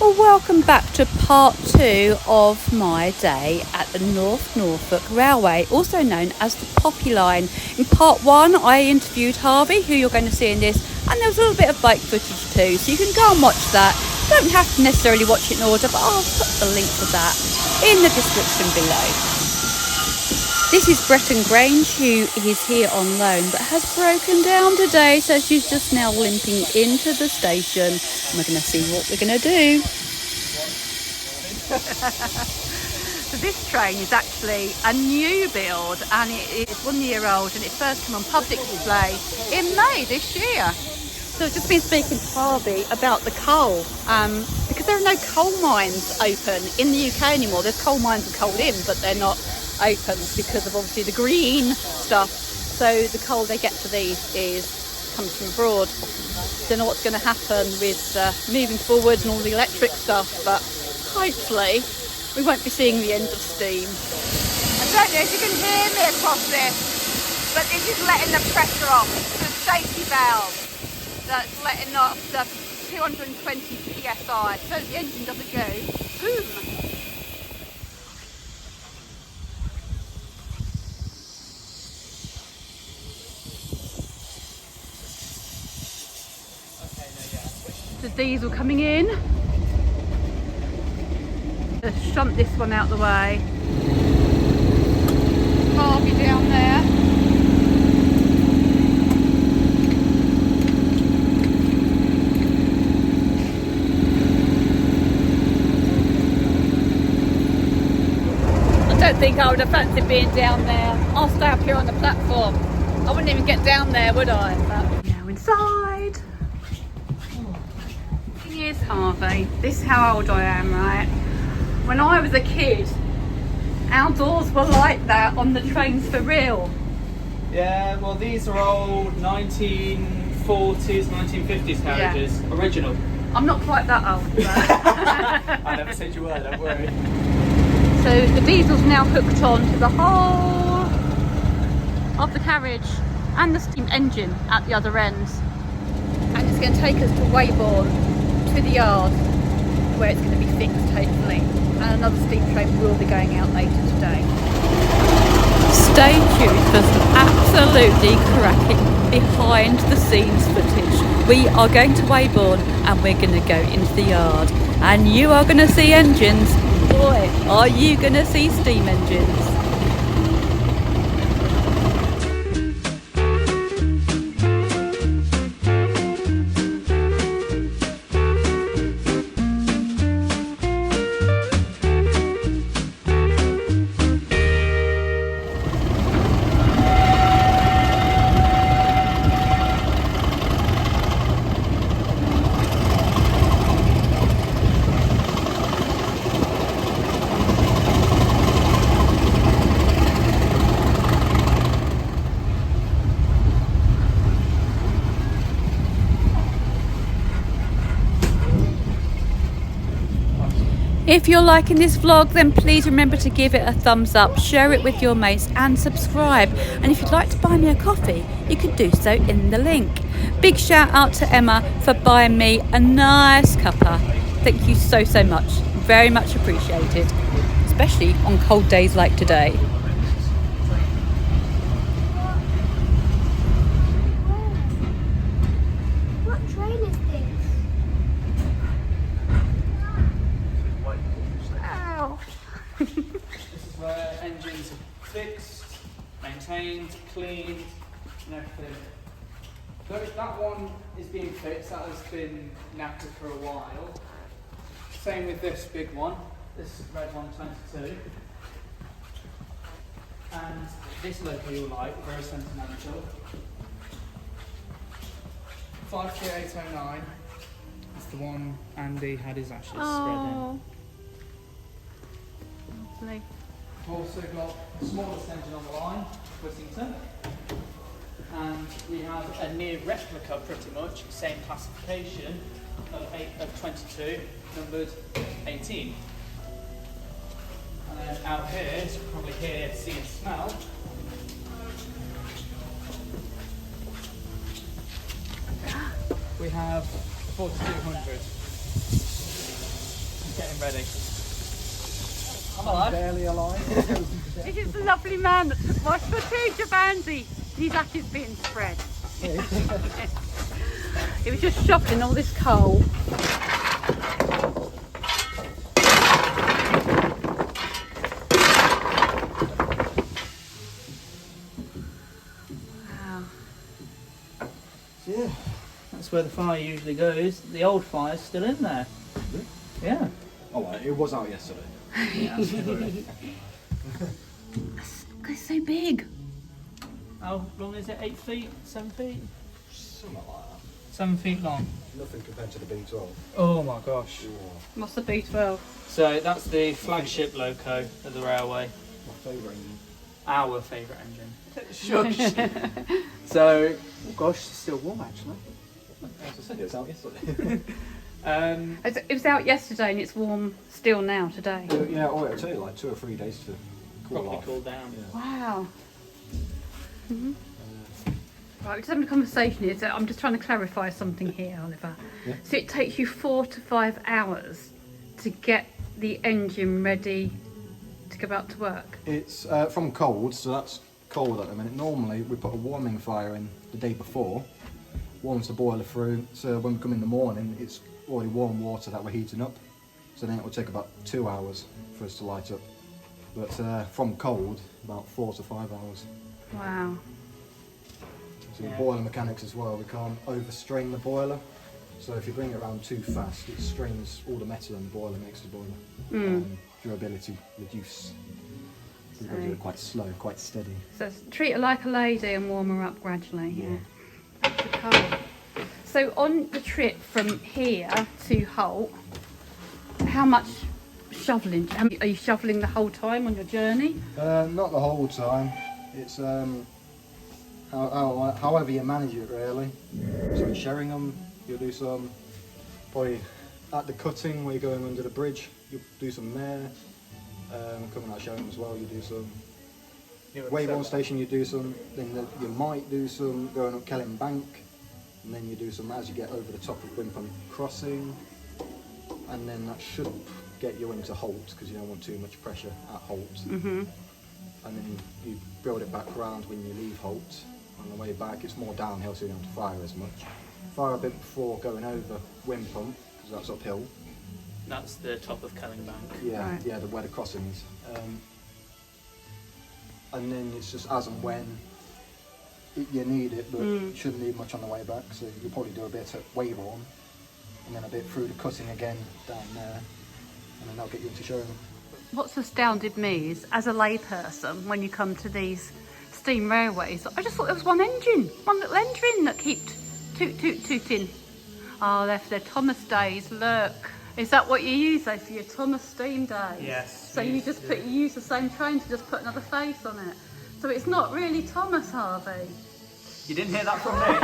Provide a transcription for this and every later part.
Well, welcome back to part 2 of my day at the North Norfolk Railway, also known as the Poppy Line. In part 1 I interviewed Harvey, who you're going to see in this, and there was a little bit of bike footage too, so you can go and watch that. You don't have to necessarily watch it in order, but I'll put the link to that in the description below. This is Bretton Grange, who is here on loan but has broken down today, so she's just now limping into the station and we're going to see what we're going to do. So this train is actually a new build and it is 1 year old and it first came on public display in May this year. So I've just been speaking to Harvey about the coal because there are no coal mines open in the UK anymore. There's coal mines and coal in, but they're not open because of obviously the green stuff. So the coal they get for these comes from abroad. Don't know what's going to happen with moving forward and all the electric stuff, but hopefully we won't be seeing the end of steam. I don't know if you can hear me across this, but this is letting the pressure off. It's the safety valve that's letting off the 220 psi, so the engine doesn't go boom. The diesel coming in. Let's shunt this one out the way. Harvey down there. I don't think I would have fancied being down there. I'll stay up here on the platform. I wouldn't even get down there, would I? But now inside. Here's Harvey. This is how old I am, right? When I was a kid, our doors were like that on the trains for real. Yeah, well these are old 1940s, 1950s carriages, yeah. Original. I'm not quite that old, but I never said you were, don't worry. So the diesel's now hooked on to the whole of the carriage and the steam engine at the other end. And it's going to take us to Weybourne, to the yard where it's going to be fixed hopefully, and another steam train will be going out later today. Stay tuned for some absolutely cracking behind the scenes footage. We are going to Weybourne and we're going to go into the yard and you are going to see engines. Boy, are you going to see steam engines. If you're liking this vlog, then please remember to give it a thumbs up, share it with your mates and subscribe. And if you'd like to buy me a coffee, you can do so in the link. Big shout out to Emma for buying me a nice cuppa. Thank you so much. Very much appreciated, especially on cold days like today. What train is this? This is where engines are fixed, maintained, cleaned, and everything. That one is being fixed, that has been knackered for a while. Same with this big one, this red 122. And this loco you'll like, very sentimental. 53809 is the one Andy had his ashes spread in. Lovely. We've also got the smallest engine on the line, Whittington, and we have a near replica pretty much, same classification of 22, numbered 18. And then out here, as you can probably hear, see and smell, we have 4200. getting ready. I'm alive. Barely alive. This is the lovely man that took my footage of Andy. His ashes being spread. He was just shoveling all this coal. Wow. Yeah, that's where the fire usually goes. The old fire's still in there. Really? Yeah. Oh, well, it was out yesterday. Yeah, absolutely. It's so big. How long is it? 8 feet? 7 feet? Something like that. 7 feet long. Nothing compared to the B12. Oh my gosh. What's the B12? So that's the flagship loco of the railway. My favourite engine. Our favourite engine. Shush. So, oh gosh, it's still warm actually. As I said, it was out yesterday. It was out yesterday and it's warm still now today. Yeah, oh, it'll take like 2 or 3 days to cool Probably off. cool down. Yeah. Wow. Right, we're just having a conversation here. So I'm just trying to clarify something here, Oliver. Yeah. So it takes you 4 to 5 hours to get the engine ready to go out to work. It's from cold, so that's cold at the minute. Normally we put a warming fire in the day before, warms the boiler through, so when we come in the morning it's already warm water that we're heating up, so then it will take about 2 hours for us to light up. But from cold, about 4 to 5 hours. Wow. So the boiler mechanics as well, we can't overstrain the boiler, so if you bring it around too fast it strains all the metal in the boiler, makes the boiler durability reduce. So you've got to do it quite slow, quite steady. So treat her like a lady and warm her up gradually. Yeah. Back to coal. So on the trip from here to Holt, how much shoveling? Are you shoveling the whole time on your journey? Not the whole time. It's however you manage it really. So in Sheringham, you'll do some, probably at the cutting where you're going under the bridge, you'll do some there. Coming out of Sheringham as well, you do some. Wayborne station, you do some. Then you might do some going up Can Am Ryker, and then you do some as you get over the top of Wimpum Crossing, and then that should get you into Holt because you don't want too much pressure at Holt. Mm-hmm. And then you build it back around when you leave Holt. On the way back it's more downhill, so you don't have to fire as much. Fire a bit before going over Wimpum because that's uphill. That's the top of Sheringham. Yeah, Right. yeah, where the crossing is. And then it's just as and when you need it, but you shouldn't need much on the way back. So you'll probably do a bit at Wayborne, and then a bit through the cutting again down there, and then that'll get you into Sheringham. What's astounded me is, as a layperson, when you come to these steam railways, I just thought there was one engine, one little engine that keeps tooting. Oh, they're for their Thomas days, look. Is that what you use though for your Thomas steam days? Yes. So you just use the same train to just put another face on it. So it's not really Thomas, Harvey. You didn't hear that from me.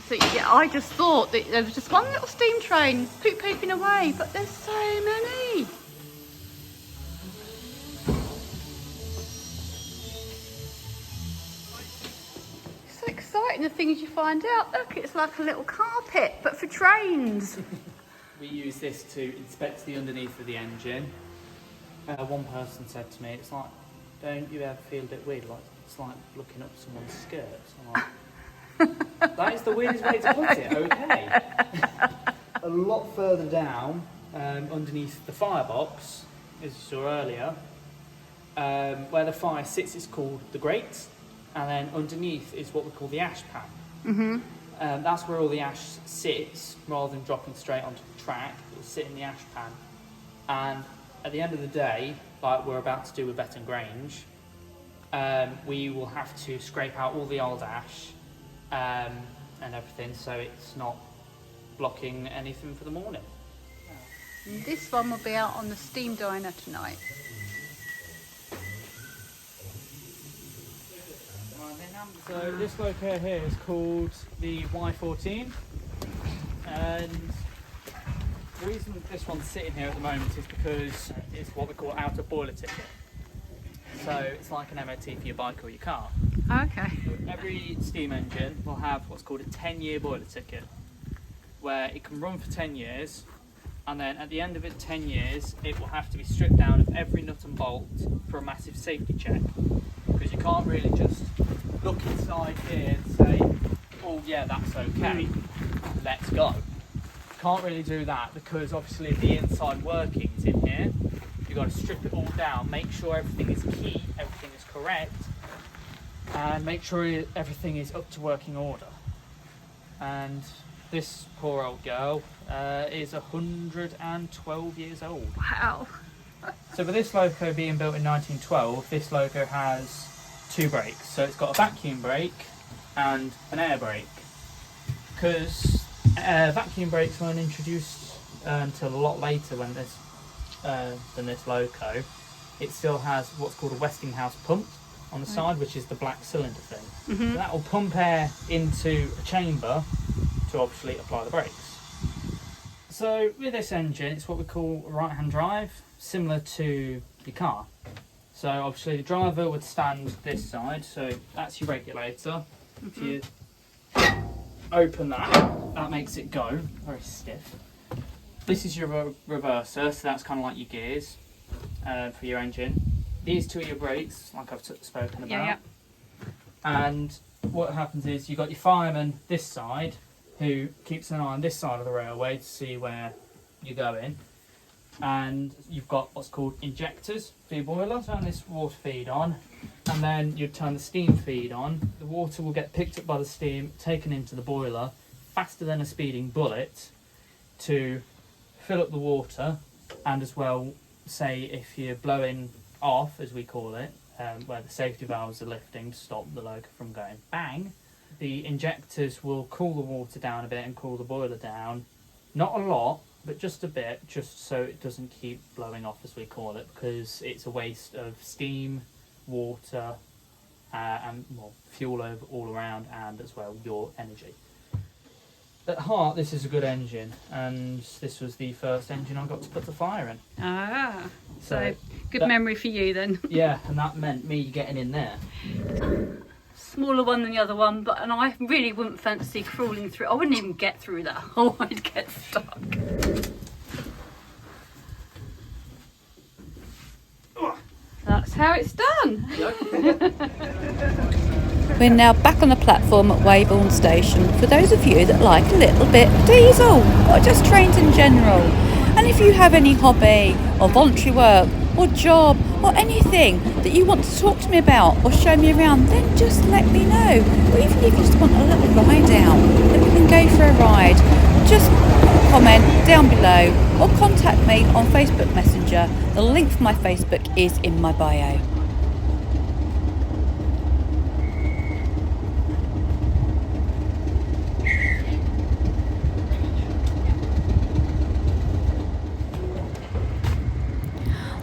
So yeah, I just thought that there was just one little steam train pooping away, but there's so many. It's so exciting, the things you find out. Look, it's like a little carpet, but for trains. We use this to inspect the underneath of the engine. One person said to me, it's like, don't you ever feel a bit weird, like it's like looking up someone's skirts? I'm like, that is the weirdest way to put it, okay. A lot further down, underneath the firebox, as you saw earlier, where the fire sits is called the grate, and then underneath is what we call the ash pan. Mm-hmm. That's where all the ash sits, rather than dropping straight onto the track. It'll sit in the ash pan, and at the end of the day, like we're about to do with Betton Grange, we will have to scrape out all the old ash and everything, so it's not blocking anything for the morning. This one will be out on the steam diner tonight. So this loco here is called the Y14, and the reason this one's sitting here at the moment is because it's what we call out of boiler ticket. So it's like an MOT for your bike or your car. Okay. Every steam engine will have what's called a 10-year boiler ticket. where it can run for 10 years, and then at the end of it 10 years it will have to be stripped down of every nut and bolt for a massive safety check, because you can't really just look inside here and say, oh yeah, that's okay, let's go. You can't really do that, because obviously the inside workings in here, you've got to strip it all down, make sure everything is key, everything is correct, and make sure everything is up to working order. And this poor old girl is 112 years old. Wow. So with this loco being built in 1912, this loco has 2 brakes. So it's got a vacuum brake and an air brake. Because vacuum brakes weren't introduced until a lot later when than this loco. It still has what's called a Westinghouse pump on the side, which is the black cylinder thing. So that will pump air into a chamber to obviously apply the brakes. So with this engine, it's what we call a right-hand drive, similar to your car. So obviously the driver would stand this side, so that's your regulator. If you open that, that makes it go, very stiff. This is your reverser, so that's kind of like your gears for your engine. These 2 are your brakes, like I've spoken about. Yeah. And what happens is you've got your fireman this side, who keeps an eye on this side of the railway to see where you're going. And you've got what's called injectors for your boiler. Turn this water feed on, and then you turn the steam feed on. The water will get picked up by the steam, taken into the boiler, faster than a speeding bullet, to fill up the water, and as well, say if you're blowing off, as we call it, where the safety valves are lifting to stop the loco from going bang, the injectors will cool the water down a bit and cool the boiler down. Not a lot, but just a bit, just so it doesn't keep blowing off, as we call it, because it's a waste of steam, water, and fuel all around, and as well your energy. At heart, this is a good engine, and this was the first engine I got to put the fire in. Ah, so good that, memory for you then. Yeah, and that meant me getting in there. Smaller one than the other one, and I really wouldn't fancy crawling through. I wouldn't even get through that hole. I'd get stuck. That's how it's done. We're now back on the platform at Weybourne Station for those of you that like a little bit of diesel or just trains in general. And if you have any hobby or voluntary work or job or anything that you want to talk to me about or show me around, then just let me know. Or even if you just want a little ride out, then we can go for a ride. Just put a comment down below or contact me on Facebook Messenger. The link for my Facebook is in my bio.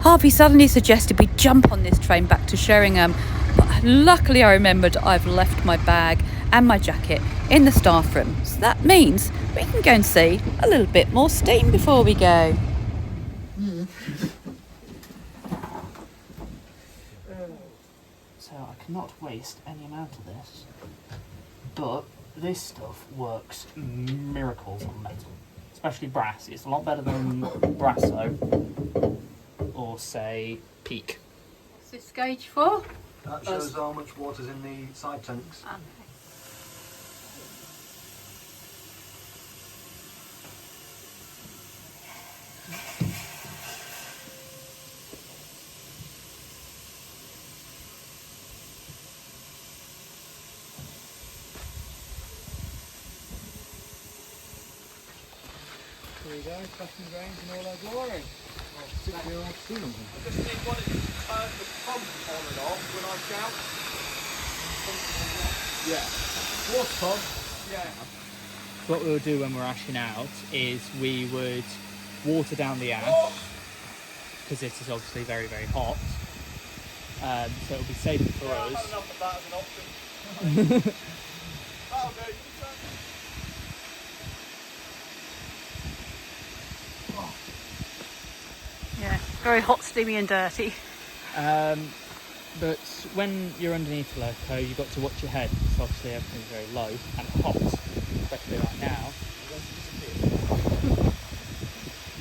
Harvey suddenly suggested we jump on this train back to Sheringham, but luckily I remembered I've left my bag and my jacket in the staff room, so that means we can go and see a little bit more steam before we go. So I cannot waste any amount of this, but this stuff works miracles on metal, especially brass. It's a lot better than Brasso or say Peak. What's this gauge for? That shows how much water's in the side tanks. There we go, crushing grains in all their glory. I just need one to turn the pump on and off when I shout. Yeah. Water pump? Yeah. What we would do when we're ashing out is we would water down the ash, because this is obviously very, very hot. So it'll be safer for us. I've had enough of that as an option. That'll do. Yeah, very hot, steamy and dirty. But when you're underneath the loco, you've got to watch your head, because obviously everything's very low and hot, especially right now.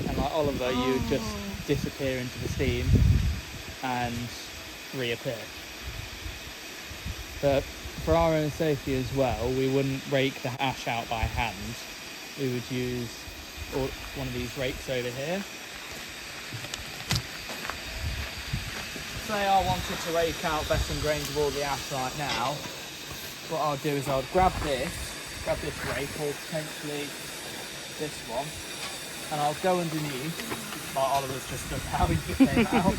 And like Oliver, you would just disappear into the steam and reappear. But for our own safety as well, we wouldn't rake the ash out by hand. We would use one of these rakes over here. Say I wanted to rake out better grains of all the ash right now, what I'll do is I'll grab this rake, or potentially this one, and I'll go underneath, like Oliver's just done now, he just came out.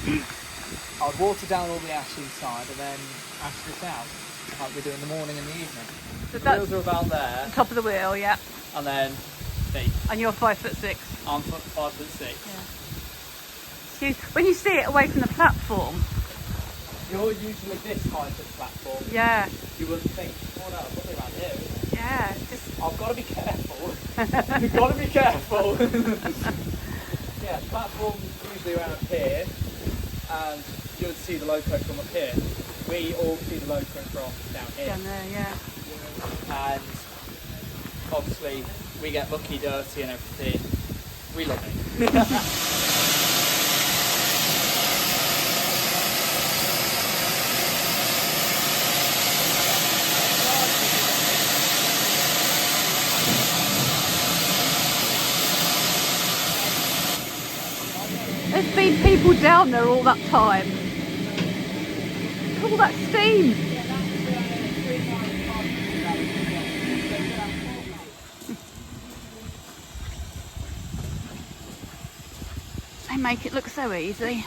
I'll water down all the ash inside and then ash this out, like we do in the morning and the evening. So The wheels are about there, top of the wheel, yeah. and then me. And you're 5'6". I'm 5'6". Yeah. When you see it away from the platform, You're usually this height of the platform. yeah, You wouldn't think, oh no, something around here. yeah, just I've got to be careful. You've got to be careful. Yeah, the platform's usually around here, and you'll see the loco from up here. We all see the loco from down here. down there, yeah. And obviously, we get mucky, dirty, and everything. We love it. There's been people down there all that time. All that steam. They make it look so easy.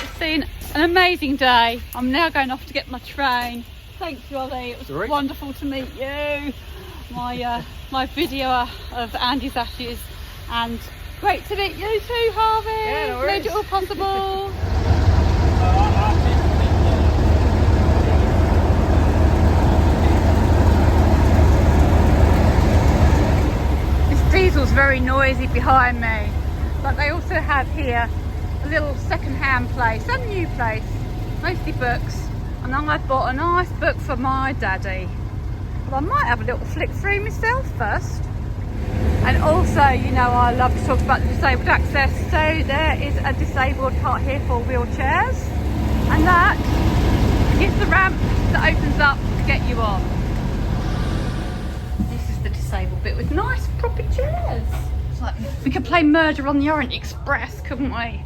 It's been an amazing day. I'm now going off to get my train. Thank you, Ollie. It was Great. wonderful to meet you. My video of Andy's ashes, and great to meet you too, Harvey. Yeah, no Made it all possible. This diesel's very noisy behind me, but they also have here a little second-hand place and new place, mostly books. And then I've bought a nice book for my daddy. But I might have a little flick through myself first. And also, you know, I love to talk about the disabled access. So there is a disabled part here for wheelchairs. And that is the ramp that opens up to get you on. This is the disabled bit with nice proper chairs. It's like, we could play Murder on the Orient Express, couldn't we?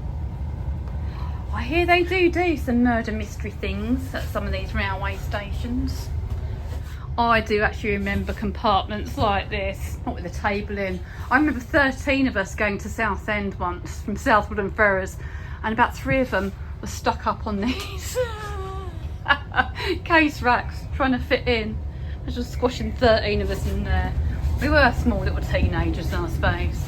I hear they do some murder mystery things at some of these railway stations. I do actually remember compartments like this, not with a table in. I remember 13 of us going to Southend once from Southwood and Ferrers, and about 3 of them were stuck up on these case racks trying to fit in. I was just squashing 13 of us in there. We were small little teenagers, I suppose.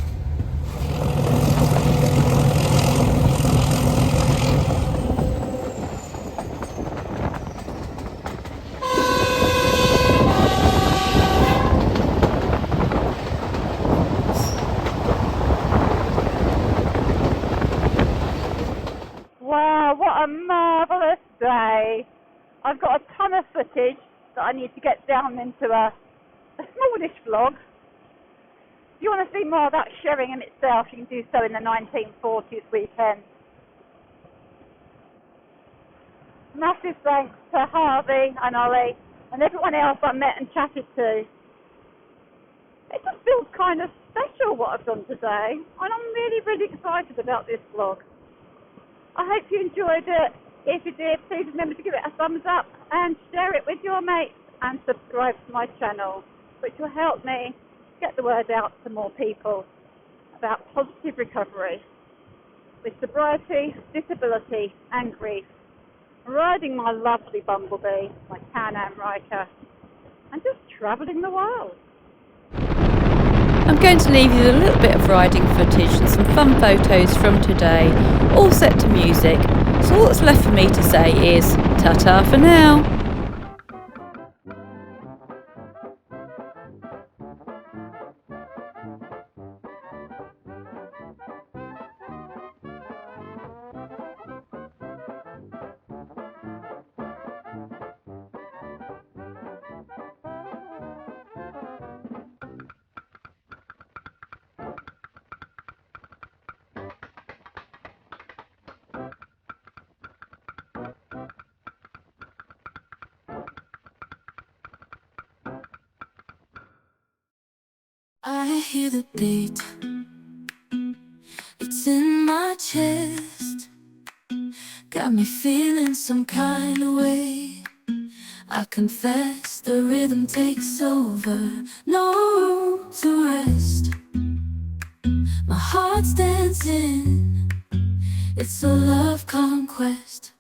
Wow, what a marvellous day. I've got a ton of footage that I need to get down into a smallish vlog. If you want to see more about Sheringham itself, you can do so in the 1940s weekend. Massive thanks to Harvey and Ollie and everyone else I met and chatted to. It just feels kind of special what I've done today, and I'm really excited about this vlog. I hope you enjoyed it. If you did, please remember to give it a thumbs up and share it with your mates and subscribe to my channel, which will help me get the word out to more people about positive recovery with sobriety, disability and grief, riding my lovely bumblebee, my Can Am Ryker, and just travelling the world. I'm going to leave you with a little bit of riding footage and some fun photos from today, all set to music. So all that's left for me to say is ta-ta for now. hear the beat. It's in my chest, got me feeling some kind of way. I confess the rhythm takes over, no room to rest. My heart's dancing, it's a love conquest.